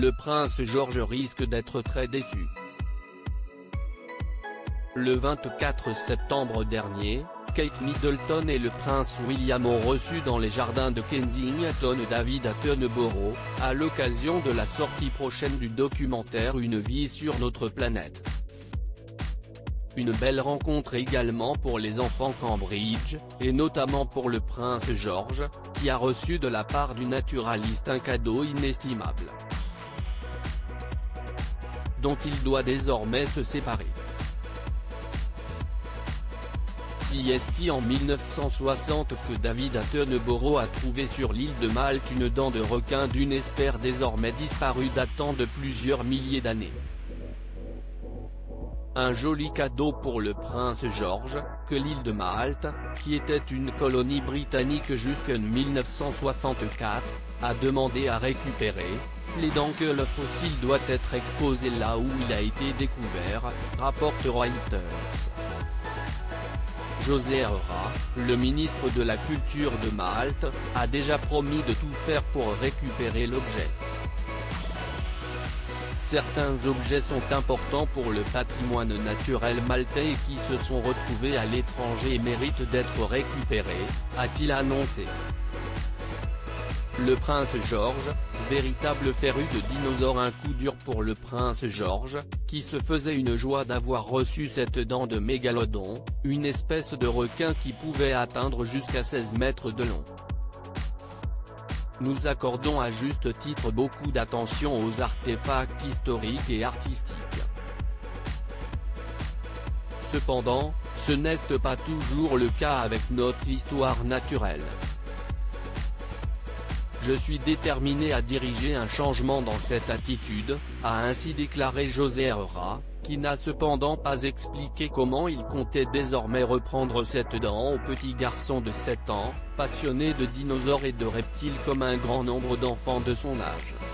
le prince George risque d'être très déçu. Le 24 septembre dernier, Kate Middleton et le prince William ont reçu dans les jardins de Kensington David Attenborough, à l'occasion de la sortie prochaine du documentaire Une vie sur notre planète. Une belle rencontre également pour les enfants Cambridge, et notamment pour le prince George, qui a reçu de la part du naturaliste un cadeau inestimable, dont il doit désormais se séparer. C'est en 1960 que David Attenborough a trouvé sur l'île de Malte une dent de requin d'une espèce désormais disparue datant de plusieurs milliers d'années. Un joli cadeau pour le prince George, que l'île de Malte, qui était une colonie britannique jusqu'en 1964, a demandé à récupérer, plaidant que le fossile doit être exposé là où il a été découvert, rapporte Reuters. José Aura, le ministre de la Culture de Malte, a déjà promis de tout faire pour récupérer l'objet. Certains objets sont importants pour le patrimoine naturel maltais et qui se sont retrouvés à l'étranger et méritent d'être récupérés, a-t-il annoncé. Le prince George, véritable féru de dinosaures. Un coup dur pour le prince George, qui se faisait une joie d'avoir reçu cette dent de mégalodon, une espèce de requin qui pouvait atteindre jusqu'à 16 mètres de long. Nous accordons à juste titre beaucoup d'attention aux artefacts historiques et artistiques. Cependant, ce n'est pas toujours le cas avec notre histoire naturelle. Je suis déterminé à diriger un changement dans cette attitude, a ainsi déclaré José Aura, qui n'a cependant pas expliqué comment il comptait désormais reprendre cette dent au petit garçon de 7 ans, passionné de dinosaures et de reptiles comme un grand nombre d'enfants de son âge.